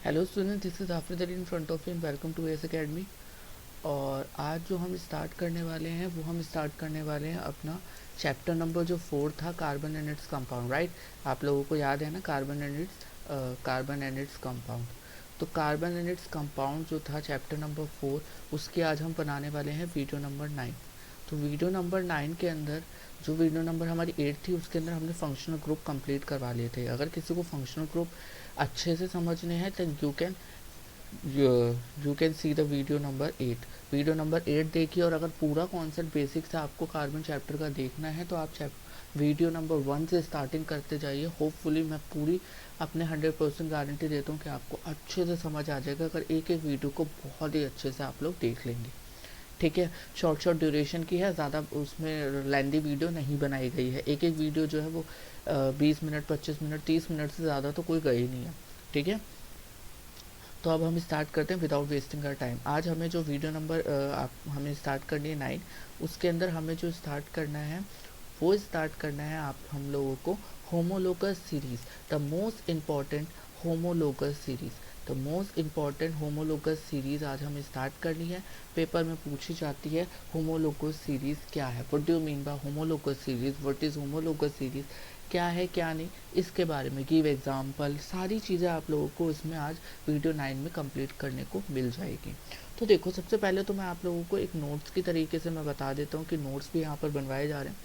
Hello student, this is Hafiz Ali in front of you and welcome to S academy. और आज जो हम start करने वाले हैं वो हम स्टार्ट करने वाले हैं अपना चैप्टर नंबर जो 4 था, carbon and its compound. Right, आप लोगों को याद है ना, कार्बन एंड इट्स कंपाउंड। तो कार्बन एंड इट्स कंपाउंड जो था चैप्टर नंबर 4, उसके आज हम बनाने वाले हैं वीडियो नंबर 9। तो वीडियो नंबर 9 के अंदर जो वीडियो नंबर हमारी 8 थी, उसके अंदर हमने फंक्शनल ग्रुप कंप्लीट करवा लिए थे। अगर किसी को फंक्शनल ग्रुप अच्छे से समझने हैं तो you can see the video number 8। Video number 8 देखिए, और अगर पूरा कॉन्सेप्ट बेसिक से आपको कार्बन चैप्टर का देखना है तो आप वीडियो नंबर 1 से स्टार्टिंग करते जाइए। होपफुली मैं पूरी अपने 100% गारंटी देता हूँ कि आपको अच्छे से समझ आ जाएगा अगर एक एक वीडियो को बहुत ही अच्छे से आप लोग देख लेंगे। ठीक है, शॉर्ट ड्यूरेशन की है, ज़्यादा उसमें लेंदी वीडियो नहीं बनाई गई है। एक एक वीडियो जो है वो 20 मिनट, 25 मिनट, 30 मिनट से ज़्यादा तो कोई गई नहीं है। ठीक है, तो अब हम स्टार्ट करते हैं विदाउट वेस्टिंग आवर टाइम। आज हमें जो वीडियो नंबर हमें स्टार्ट करनी है 9, उसके अंदर हमें जो स्टार्ट करना है वो स्टार्ट करना है आप हम लोगों को homologous series, the most important homologous series. The most important homologous series आज हमें स्टार्ट करनी है। पेपर में पूछी जाती है होमोलोगस सीरीज क्या है, what do you mean by homologous series, what is homologous series, क्या है क्या नहीं, इसके बारे में गिव एग्जाम्पल, सारी चीज़ें आप लोगों को इसमें आज वीडियो 9 में कंप्लीट करने को मिल जाएगी। तो देखो, सबसे पहले तो मैं आप लोगों को एक नोट्स की तरीके से मैं बता देता हूँ कि नोट्स भी यहाँ पर बनवाए जा रहे हैं।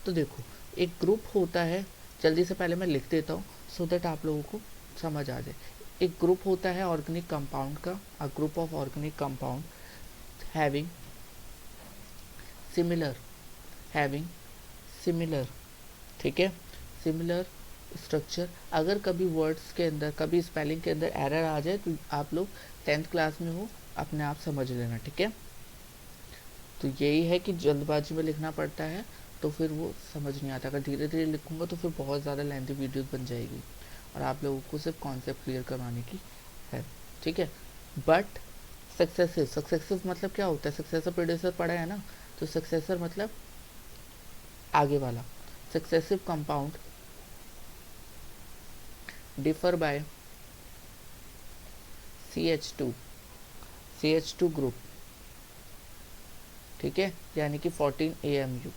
तो देखो, एक ग्रुप होता है, जल्दी से पहले मैं लिख देता हूँ सो दैट आप लोगों को समझ आ जाए। एक ग्रुप होता है ऑर्गेनिक कंपाउंड का, a group of organic compound having similar having similar ठीक है, सिमिलर स्ट्रक्चर। अगर कभी वर्ड्स के अंदर, कभी स्पेलिंग के अंदर एरर आ जाए तो आप लोग 10th क्लास में हो, अपने आप समझ लेना। ठीक है, तो यही है कि जल्दबाजी में लिखना पड़ता है तो फिर वो समझ नहीं आता। अगर धीरे धीरे लिखूंगा तो फिर बहुत ज़्यादा लेंथी वीडियोस बन जाएगी और आप लोगों को सिर्फ कॉन्सेप्ट क्लियर करवाने की है। ठीक है, बट सक्सेसिव मतलब क्या होता है? सक्सेसर प्रोड्यूसर पढ़ा है ना, तो सक्सेसर मतलब आगे वाला। Successive compound differ by CH2 group. ठीक है, यानी कि 14 AMU।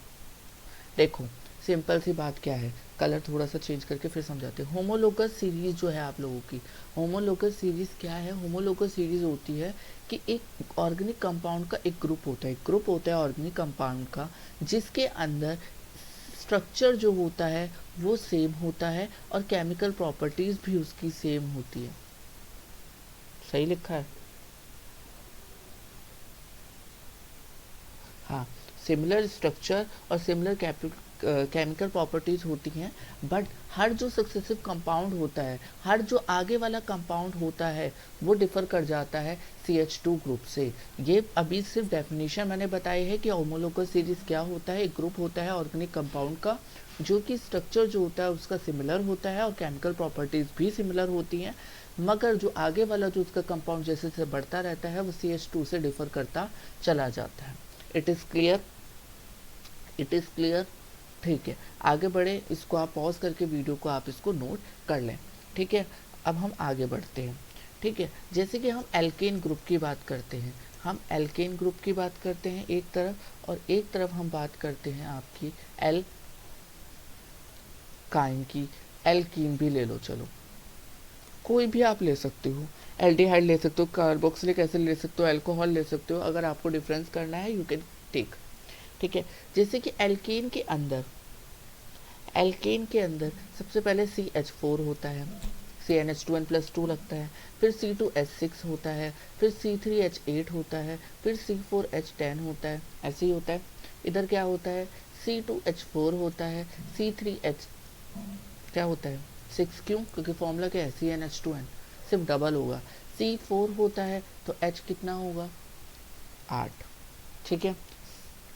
देखो, सिंपल सी बात क्या है, कलर थोड़ा सा चेंज करके फिर समझाते हैं। होमोलोगस सीरीज जो है आप लोगों की, होमोलोगस सीरीज क्या है? होमोलोगस सीरीज होती है कि एक ऑर्गेनिक कंपाउंड का एक ग्रुप होता है, एक ग्रुप होता है ऑर्गेनिक कंपाउंड का, जिसके अंदर स्ट्रक्चर जो होता है वो सेम होता है और केमिकल प्रॉपर्टीज भी उसकी सेम होती है। सही लिखा है? हाँ, सिमिलर स्ट्रक्चर और सिमिलर केमिकल प्रॉपर्टीज होती हैं, बट हर जो सक्सेसिव कंपाउंड होता है, हर जो आगे वाला कंपाउंड होता है वो डिफर कर जाता है CH2 ग्रुप से। ये अभी सिर्फ डेफिनेशन मैंने बताई है कि होमोलोगस सीरीज क्या होता है। एक ग्रुप होता है ऑर्गेनिक कंपाउंड का जो कि स्ट्रक्चर जो होता है उसका सिमिलर होता है और केमिकल प्रॉपर्टीज भी सिमिलर होती हैं, मगर जो आगे वाला जो उसका कंपाउंड जैसे जैसे बढ़ता रहता है वो CH2 से डिफर करता चला जाता है। It is clear? It is clear? ठीक है, आगे बढ़े, इसको आप पॉज करके वीडियो को आप इसको नोट कर लें। ठीक है, अब हम आगे बढ़ते हैं। ठीक है, जैसे कि हम एल्केन ग्रुप की बात करते हैं, हम एल्केन ग्रुप की बात करते हैं एक तरफ, और एक तरफ हम बात करते हैं आपकी एल्काइन की। एल्कीन भी ले लो, चलो कोई भी आप ले सकते हो, एल्डिहाइड ले सकते हो, कार्बोक्सिलिक एसिड ले सकते हो, अल्कोहल ले सकते हो, अगर आपको डिफरेंस करना है यू कैन टेक। ठीक है, जैसे कि एल्केन के अंदर सबसे पहले CH4 होता है, CnH2n+2 लगता है, फिर C2H6 होता है, फिर C3H8 होता है, फिर C4H10 होता है। ऐसे ही होता है। इधर क्या होता है? C2H4 होता है, C3H क्या होता है 6, क्यों? क्योंकि फॉर्मूला क्या है? CnH2n, सिर्फ डबल होगा। C4 होता है तो H कितना होगा? 8। ठीक है,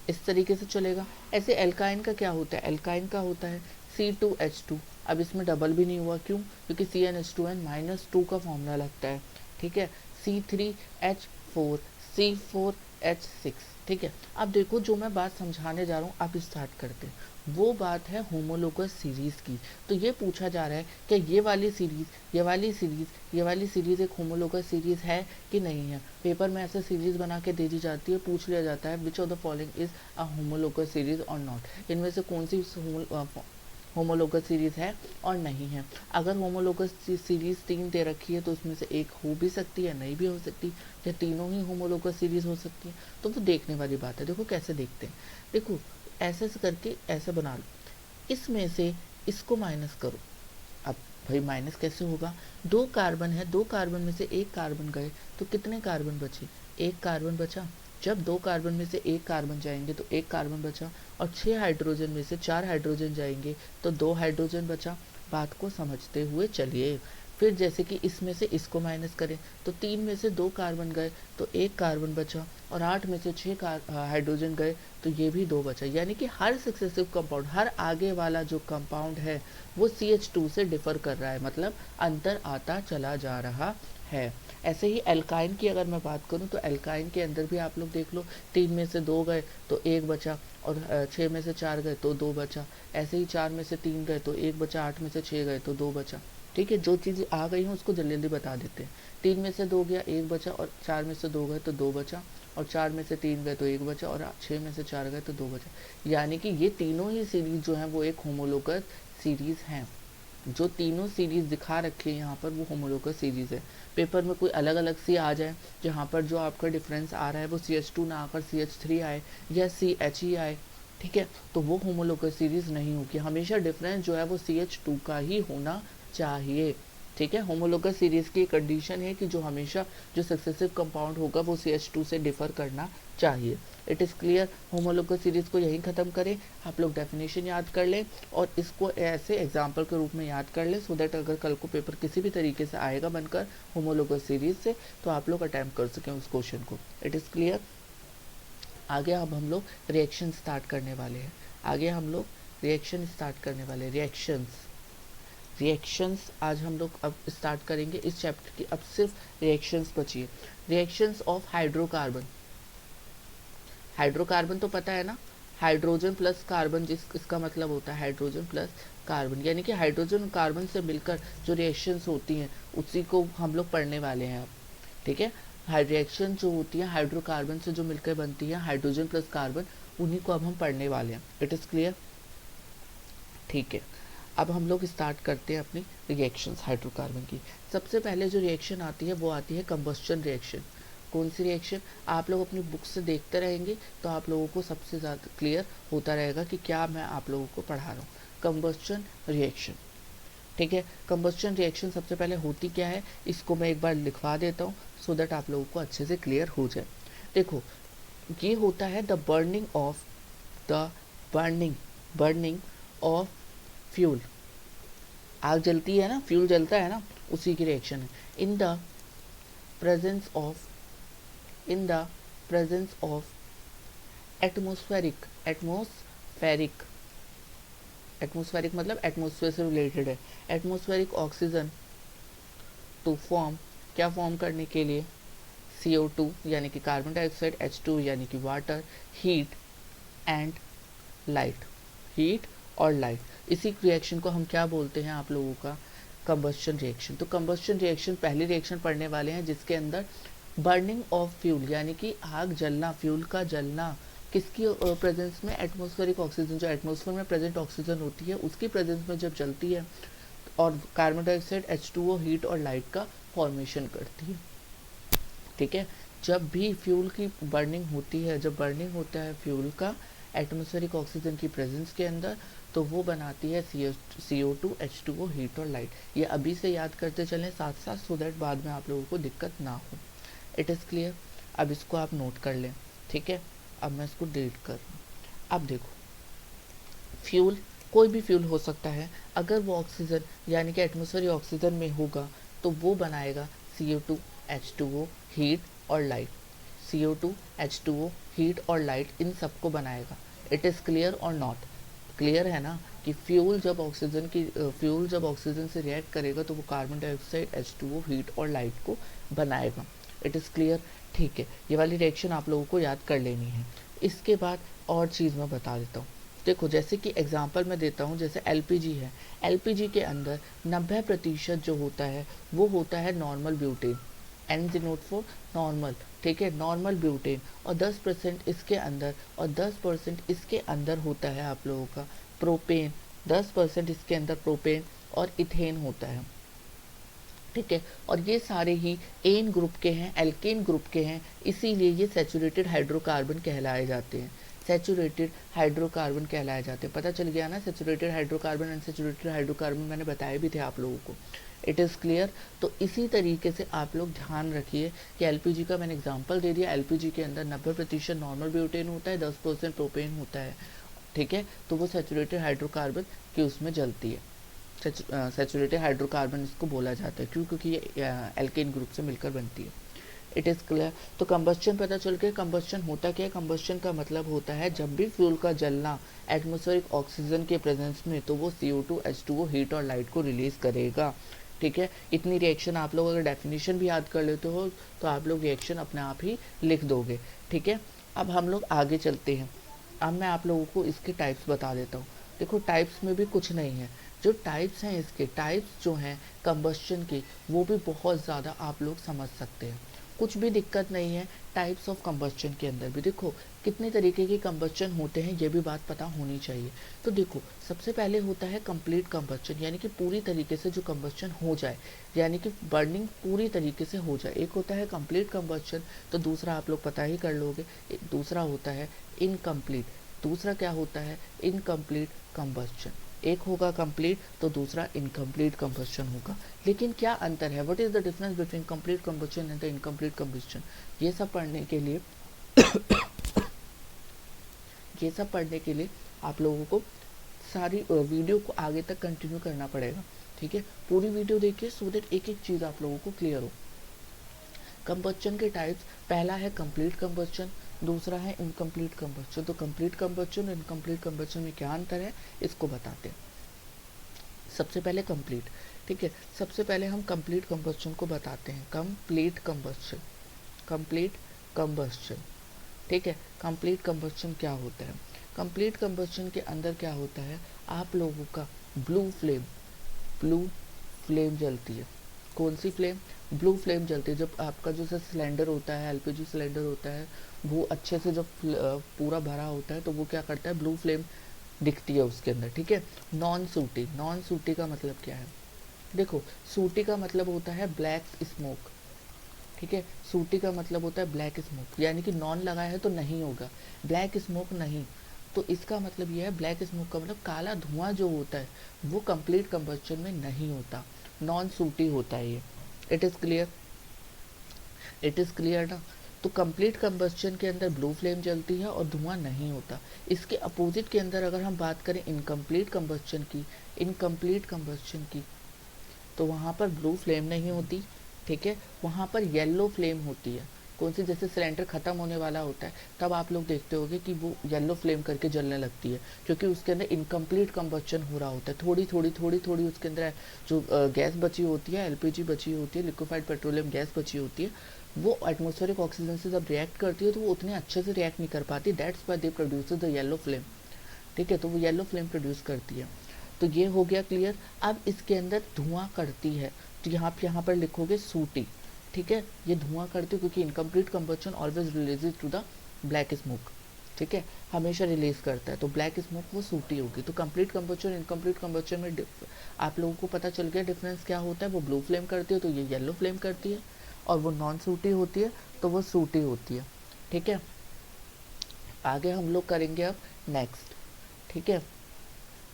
इस तरीके से चलेगा। ऐसे एल्काइन का क्या होता है? एल्काइन का होता है C2H2। अब इसमें डबल भी नहीं हुआ, क्यों? क्योंकि CnH2n-2 का फॉर्मूला लगता है। ठीक है, C3H4, C4 H6। ठीक है, अब देखो जो मैं बात समझाने जा रहा हूँ आप स्टार्ट करते हैं, वो बात है होमोलोगस सीरीज़ की। तो ये पूछा जा रहा है कि ये वाली सीरीज़, ये वाली सीरीज़, ये वाली सीरीज़ एक होमोलोगस सीरीज़ है कि नहीं है। पेपर में ऐसे सीरीज़ बना के दे दी जाती है, पूछ लिया जाता है which of the following is a homologous series और नॉट, इनमें से कौन सी होमोलोगस सीरीज़ है और नहीं है। अगर होमोलोगस सीरीज़ 3 दे रखी है तो उसमें से एक हो भी सकती है, नहीं भी हो सकती, या तीनों ही होमोलोगस सीरीज़ हो सकती है। तो वो देखने वाली बात है। देखो कैसे देखते हैं, देखो ऐसे करके ऐसे बना लो, इसमें से इसको माइनस करो। अब भाई माइनस कैसे होगा, 2 कार्बन है, 2 कार्बन में से एक कार्बन गए तो कितने कार्बन बचे, एक कार्बन बचा। जब 2 कार्बन में से एक कार्बन जाएंगे तो एक कार्बन बचा, और 6 हाइड्रोजन में से 4 हाइड्रोजन जाएंगे तो 2 हाइड्रोजन बचा। बात को समझते हुए चलिए। फिर जैसे कि इसमें से इसको माइनस करें तो 3 में से 2 कार्बन गए तो एक कार्बन बचा, और 8 में से 6 हाइड्रोजन गए तो ये भी 2 बचा। यानी कि हर सक्सेसिव कंपाउंड, हर आगे वाला जो कंपाउंड है वो CH2 से डिफर कर रहा है, मतलब अंतर आता चला जा रहा है। ऐसे ही एल्काइन की अगर मैं बात करूं तो एल्काइन के अंदर भी आप लोग देख लो, 3 में से 2 गए तो एक बचा, और 6 में से 4 गए तो 2 बचा। ऐसे ही 4 में से 3 गए तो एक बचा, 8 में से 6 गए तो 2 बचा। ठीक है, जो चीज़ आ गई है उसको जल्दी जल्दी बता देते हैं। 3 में से 2 गया एक बचा, और 4 में से 2 गए तो 2 बचा, और 4 में से 3 गए तो एक बचा, और 6 में से 4 गए तो 2 बचा। यानी कि ये तीनों ही सीरीज जो है वो एक होमोलोगस सीरीज हैं। जो तीनों सीरीज दिखा रखी है यहाँ पर वो होमोलोगस सीरीज है। पेपर में कोई अलग अलग सी आ जाए जहाँ पर जो आपका डिफरेंस आ रहा है वो CH2 ना आकर CH3 आए या CH ही आए, ठीक है, तो वो होमोलोगस सीरीज नहीं होगी। हमेशा डिफरेंस जो है वो CH2 का ही होना चाहिए। ठीक है, होमोलोगस सीरीज की कंडीशन है कि जो हमेशा जो सक्सेसिव कंपाउंड होगा वो CH2 से डिफर करना चाहिए। It is clear. Homologous series को यहीं ख़त्म करें, आप लोग डेफिनेशन याद कर लें और इसको ऐसे एग्जाम्पल के रूप में याद कर लें, सो दैट अगर कल को पेपर किसी भी तरीके से आएगा बनकर होमोलोगस सीरीज से तो आप लोग अटैम्प्ट कर सकें उस क्वेश्चन को। It is clear. आगे अब हम लोग रिएक्शन स्टार्ट करने वाले हैं। आगे हम लोग रिएक्शन स्टार्ट करने वाले हैं। रिएक्शंस आज हम लोग अब स्टार्ट करेंगे इस चैप्टर की। अब सिर्फ रिएक्शंस बची है। Reactions of hydrocarbon. हाइड्रोकार्बन तो पता है ना, हाइड्रोजन प्लस कार्बन, जिस इसका मतलब होता है हाइड्रोजन प्लस कार्बन, यानी कि हाइड्रोजन कार्बन से मिलकर जो रिएक्शंस होती हैं उसी को हम लोग पढ़ने वाले हैं अब। ठीक है, रिएक्शन जो होती है हाइड्रोकार्बन से जो मिलकर बनती है हाइड्रोजन प्लस कार्बन, उन्हीं को अब हम पढ़ने वाले हैं। It is clear. ठीक है, अब हम लोग स्टार्ट करते हैं अपनी रिएक्शंस हाइड्रोकार्बन की। सबसे पहले जो रिएक्शन आती है वो आती है कंबस्चन रिएक्शन। कौन सी रिएक्शन, आप लोग अपनी बुक से देखते रहेंगे तो आप लोगों को सबसे ज़्यादा क्लियर होता रहेगा कि क्या मैं आप लोगों को पढ़ा रहा हूँ। कंबस्चन रिएक्शन, ठीक है, कंबस्चन रिएक्शन सबसे पहले होती क्या है इसको मैं एक बार लिखवा देता हूँ सो दैट आप लोगों को अच्छे से क्लियर हो जाए। देखो, ये होता है द बर्निंग ऑफ फ्यूल। आग जलती है ना, फ्यूल जलता है ना, उसी की रिएक्शन है। In the presence of atmospheric मतलब एटमोस्फेयर से रिलेटेड है। एटमोस्फेरिक ऑक्सीजन टू फॉर्म, क्या फॉर्म करने के लिए, CO2 यानी कि कार्बन डाइऑक्साइड, H2 यानी कि वाटर, हीट और लाइट। इसी रिएक्शन को हम क्या बोलते हैं आप लोगों का, कंबस्चन रिएक्शन। तो कंबस्चन रिएक्शन पहली रिएक्शन पढ़ने वाले हैं जिसके अंदर बर्निंग ऑफ फ्यूल यानी कि आग जलना, फ्यूल का जलना, किसकी प्रेजेंस में, एटमॉस्फेरिक ऑक्सीजन, जो एटमॉस्फेयर में प्रेजेंट ऑक्सीजन होती है उसकी प्रेजेंस में जब जलती है, और कार्बन डाइऑक्साइड H2O हीट और लाइट का फॉर्मेशन करती है। ठीक है, जब भी फ्यूल की बर्निंग होती है, जब बर्निंग होता है फ्यूल का एटमॉस्फेरिक ऑक्सीजन की प्रेजेंस के अंदर, तो वो बनाती है CO2 H2O हीट और लाइट। ये अभी से याद करते चलें साथ साथ, सो दैट बाद में आप लोगों को दिक्कत ना हो। It is clear. अब इसको आप नोट कर लें। ठीक है, अब मैं इसको डिलीट कर रहा हूँ। अब देखो, फ्यूल कोई भी फ्यूल हो सकता है, अगर वो ऑक्सीजन यानी कि एटमॉस्फेरिक ऑक्सीजन में होगा तो वो बनाएगा CO2 H2O हीट और लाइट। CO2 H2O हीट और लाइट, इन सबको बनाएगा। इट इज़ क्लियर और नॉट क्लियर है ना, कि फ्यूल जब ऑक्सीजन से रिएक्ट करेगा तो वो कार्बन डाइऑक्साइड H2O हीट और लाइट को बनाएगा। It is clear. ठीक है, ये वाली रिएक्शन आप लोगों को याद कर लेनी है। इसके बाद और चीज़ मैं बता देता हूँ। देखो जैसे कि एग्जांपल मैं देता हूँ, जैसे एलपीजी है, एलपीजी के अंदर 90% जो होता है वो होता है normal butane, N denote for normal, ठीक है, नॉर्मल ब्यूटेन, और 10% इसके अंदर, और 10% इसके अंदर होता है आप लोगों का प्रोपेन, 10% इसके अंदर प्रोपेन और इथेन होता है, ठीक है। और ये सारे ही एन ग्रुप के हैं, एल्केन ग्रुप के हैं, इसीलिए ये सैचुरेटेड हाइड्रोकार्बन कहलाए जाते हैं, सैचुरेटेड हाइड्रोकार्बन कहलाए जाते हैं। पता चल गया ना, सैचुरेटेड हाइड्रोकार्बन, अनसैचुरेटेड हाइड्रोकार्बन मैंने बताए भी थे आप लोगों को। It is clear. तो इसी तरीके से आप लोग ध्यान रखिए कि एलपीजी का मैंने एग्जांपल दे दिया, एलपीजी के अंदर 90% नॉर्मल ब्यूटेन होता है, 10% प्रोपेन होता है, ठीक है। तो वो सैचुरेटेड हाइड्रोकार्बन की उसमें जलती है, सैचुरेटेड हाइड्रोकार्बन इसको बोला जाता है, क्यों, क्योंकि ये एल्केन ग्रुप से मिलकर बनती है। It is clear. तो कंबस्शन पता चल गया, कंबस्शन होता क्या है। कंबस्शन का मतलब होता है जब भी फ्यूल का जलना एटमॉस्फेरिक ऑक्सीजन के प्रेजेंस में, तो वो CO2 H2O हीट और लाइट को रिलीज करेगा, ठीक है। इतनी रिएक्शन आप लोग अगर डेफिनेशन भी याद कर लेते हो तो आप लोग रिएक्शन अपने आप ही लिख दोगे, ठीक है। अब हम लोग आगे चलते हैं। अब मैं आप लोगों को इसके टाइप्स बता देता हूँ। देखो टाइप्स में भी कुछ नहीं है, जो टाइप्स हैं इसके, टाइप्स जो हैं कंबस्शन के, वो भी बहुत ज़्यादा आप लोग समझ सकते हैं, कुछ भी दिक्कत नहीं है। टाइप्स ऑफ कंबस्शन के अंदर भी देखो कितने तरीके के कंबस्शन होते हैं, ये भी बात पता होनी चाहिए। तो देखो सबसे पहले होता है कंप्लीट कंबस्शन, यानी कि पूरी तरीके से जो कंबस्शन हो जाए, यानी कि बर्निंग पूरी तरीके से हो जाए। एक होता है कंप्लीट कंबस्शन, तो दूसरा आप लोग पता ही कर लोगे, दूसरा होता है इनकम्प्लीट। दूसरा क्या होता है, इनकम्प्लीट कंबस्शन। एक होगा कंप्लीट तो दूसरा इनकम्प्लीट कंबस्शन होगा। लेकिन क्या अंतर है, what is the difference between complete combustion and the incomplete combustion, ये सब पढ़ने के लिए ये सब पढ़ने के लिए आप लोगों को सारी वीडियो को आगे तक कंटिन्यू करना पड़ेगा, ठीक है। पूरी वीडियो देखिए सो दैट एक एक चीज़ आप लोगों को क्लियर हो। कंबस्शन के टाइप्स, पहला है कंप्लीट कंबस्शन, दूसरा है इनकम्प्लीट कंबस्शन। तो कंप्लीट कंबस्शन और इनकम्प्लीट कंबस्शन में क्या अंतर है इसको बताते हैं। सबसे पहले कंप्लीट, ठीक है, सबसे पहले हम कंप्लीट कंबस्शन को बताते हैं। कंप्लीट कंबस्शन, कंप्लीट कंबस्शन, ठीक है। कंप्लीट कंबस्शन क्या होता है, कंप्लीट कंबस्शन के अंदर क्या होता है, आप लोगों का ब्लू फ्लेम, ब्लू फ्लेम जलती है। कौन सी फ्लेम, ब्लू फ्लेम जलती है। जब आपका जो सिलेंडर होता है, एलपीजी सिलेंडर होता है, वो अच्छे से जब पूरा भरा होता है तो वो क्या करता है, ब्लू फ्लेम दिखती है उसके अंदर, ठीक है। नॉन सूटी, नॉन सूटी का मतलब क्या है, देखो सूटी का मतलब होता है ब्लैक स्मोक, ठीक है। सूटी का मतलब होता है ब्लैक स्मोक, यानी कि नॉन लगा है तो नहीं होगा, ब्लैक स्मोक नहीं। तो इसका मतलब यह है, ब्लैक स्मोक का मतलब काला धुआं जो होता है वो कंप्लीट कंबस्शन में नहीं होता, नॉन सूटी होता है ये। It is clear, it is clear ना। तो कंप्लीट कंबस्शन के अंदर ब्लू फ्लेम जलती है और धुआं नहीं होता। इसके अपोजिट के अंदर अगर हम बात करें इनकम्प्लीट कंबस्शन की, इनकम्प्लीट कंबस्शन की, तो वहाँ पर ब्लू फ्लेम नहीं होती, ठीक है, वहाँ पर येलो फ्लेम होती है। कौन सी, जैसे सिलेंडर ख़त्म होने वाला होता है तब आप लोग देखते होंगे कि वो येलो फ्लेम करके जलने लगती है, क्योंकि उसके अंदर इनकम्प्लीट कंबस्शन हो रहा होता है। थोड़ी थोड़ी थोड़ी थोड़ी उसके अंदर जो गैस बची होती है, एलपीजी बची होती है, लिक्विफाइड पेट्रोलियम गैस बची होती है, वो एटमॉस्फेरिक ऑक्सीजन से जब रिएक्ट करती है तो वो उतने अच्छे से रिएक्ट नहीं कर पाती, that's why they produce the yellow flame, ठीक है। तो वो येलो फ्लेम प्रोड्यूस करती है। तो ये हो गया क्लियर। अब इसके अंदर धुआं करती है, तो यहाँ पर लिखोगे सूटी, ठीक है, ये धुआं करती है क्योंकि incomplete combustion always releases to the black smoke, ठीक है, हमेशा रिलीज करता है, तो ब्लैक स्मोक वो सूटी होगी। तो कंप्लीट कंबस्शन इनकम्प्लीट कंबस्शन में आप लोगों को पता चल गया डिफरेंस क्या होता है। वो ब्लू फ्लेम करती है तो ये येलो फ्लेम करती है, और वो नॉन सूटी होती है तो वो सूटी होती है, ठीक है। आगे हम लोग करेंगे अब नेक्स्ट, ठीक है।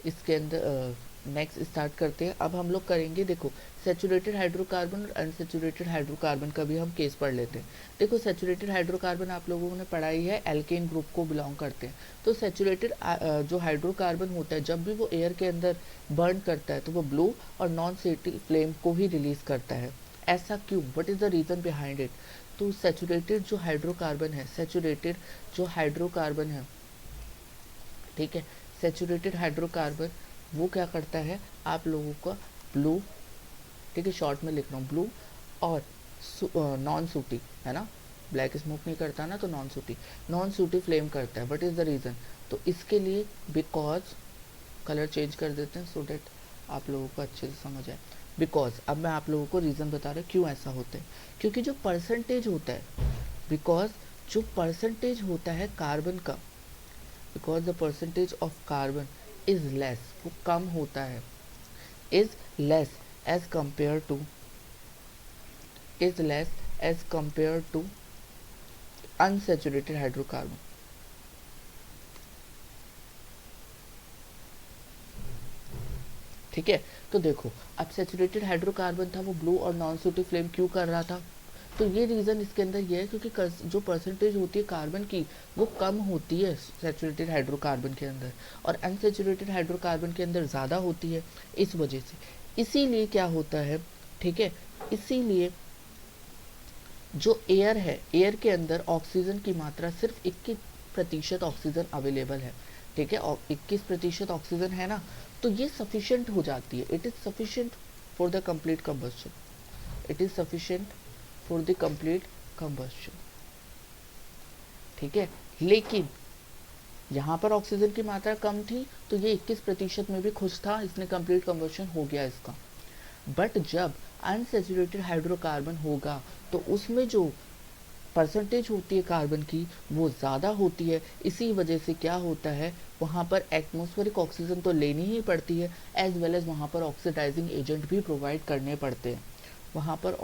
इसके अंदर नेक्स्ट स्टार्ट करते हैं। अब हम लोग करेंगे, देखो सैचुरेटेड हाइड्रोकार्बन और अनसैचुरेटेड हाइड्रोकार्बन का भी हम केस पढ़ लेते हैं। देखो सैचुरेटेड हाइड्रोकार्बन आप लोगों ने पढ़ाई है, एल्केन ग्रुप को बिलोंग करते हैं। तो सैचुरेटेड जो हाइड्रोकार्बन होता है जब भी वो एयर के अंदर बर्न करता है तो वो ब्लू और नॉन सूटी फ्लेम को ही रिलीज करता है। ऐसा क्यों, what is the reason behind it. तो सैचुरेटेड जो हाइड्रोकार्बन है, सैचुरेटेड जो हाइड्रोकार्बन है, ठीक है, सैचुरेटेड हाइड्रोकार्बन वो क्या करता है, आप लोगों का ब्लू, ठीक है, शॉर्ट में लिख रहा हूँ ब्लू और नॉन सूटी है ना, ब्लैक स्मोक नहीं करता ना, तो नॉन सूटी फ्लेम करता है। What is the reason? तो इसके लिए बिकॉज, कलर चेंज कर देते हैं सो डेट आप लोगों को अच्छे से समझ आए। बिकॉज अब मैं आप लोगों को रीज़न बता रहा हूँ क्यों ऐसा होता है। क्योंकि जो परसेंटेज होता है, बिकॉज जो परसेंटेज होता है कार्बन का, because the percentage of carbon is less, वो कम होता है, is less as compare to, is less as compare to unsaturated hydrocarbon. ठीक है, तो देखो अब सेचुरेटेड हाइड्रोकार्बन था वो ब्लू और नॉन सूटिव फ्लेम क्यों कर रहा था? तो ये रीज़न इसके अंदर ये है क्योंकि जो परसेंटेज होती है कार्बन की वो कम होती है सेचुरेटेड हाइड्रोकार्बन के अंदर, और अनसेचुरेटेड हाइड्रोकार्बन के अंदर ज़्यादा होती है, इस वजह से। इसीलिए क्या होता है, ठीक है, इसीलिए जो एयर है, एयर के अंदर ऑक्सीजन की मात्रा सिर्फ 21% ऑक्सीजन अवेलेबल है। ठीक है, और 21% ऑक्सीजन है ना, तो ये सफिशिएंट हो जाती है। It is sufficient for the complete combustion, it is sufficient for the complete combustion. ठीक है, लेकिन यहाँ पर ऑक्सीजन की मात्रा कम थी तो ये 21% में भी खुश था, इसने कंप्लीट कंबस्शन हो गया इसका। बट जब अनसेचुरेटेड हाइड्रोकार्बन होगा तो उसमें जो परसेंटेज होती है कार्बन की वो ज़्यादा होती है। इसी वजह से क्या होता है, वहाँ पर एटमॉस्फेरिक ऑक्सीजन तो लेनी ही पड़ती है, एज वेल एज वहाँ पर ऑक्सीडाइजिंग एजेंट भी प्रोवाइड करने पड़ते हैं। वहाँ पर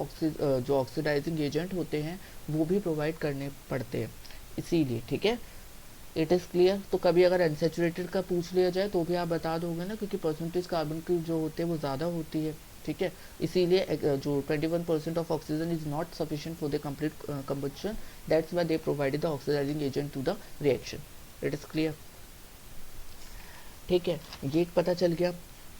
जो ऑक्सीडाइजिंग एजेंट होते हैं वो भी प्रोवाइड करने पड़ते हैं, इसीलिए। ठीक है, इट इज़ क्लियर। तो कभी अगर अनसेचुरेटेड का पूछ लिया जाए तो भी आप बता दोगे ना, क्योंकि परसेंटेज कार्बन की जो होते हैं वो ज़्यादा होती है। ठीक है, इसीलिए जो 21% of oxygen is not sufficient for the complete combustion, that's why they provided the oxidising agent to the reaction. It is clear. ठीक है, ये पता चल गया।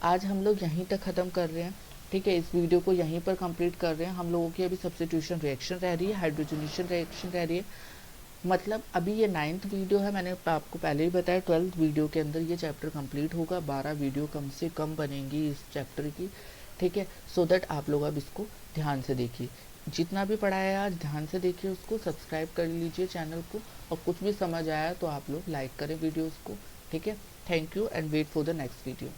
आज हम लोग यहीं तक ख़त्म कर रहे हैं। ठीक है, इस वीडियो को यहीं पर कंप्लीट कर रहे हैं। हम लोगों की अभी सब्स्टिट्यूशन रिएक्शन रह रही है, हाइड्रोजनेशन रिएक्शन रह रही है। मतलब अभी ये 9th वीडियो है, मैंने आपको पहले ही बताया 12th वीडियो के अंदर ये चैप्टर कंप्लीट होगा। 12 वीडियो कम से कम बनेंगी इस चैप्टर की। ठीक है, सो दैट आप लोग अब इसको ध्यान से देखिए, जितना भी पढ़ाया है आज ध्यान से देखिए, उसको सब्सक्राइब कर लीजिए चैनल को, और कुछ भी समझ आया तो आप लोग लाइक करें वीडियोज़ को। ठीक है, thank you and wait for the next video.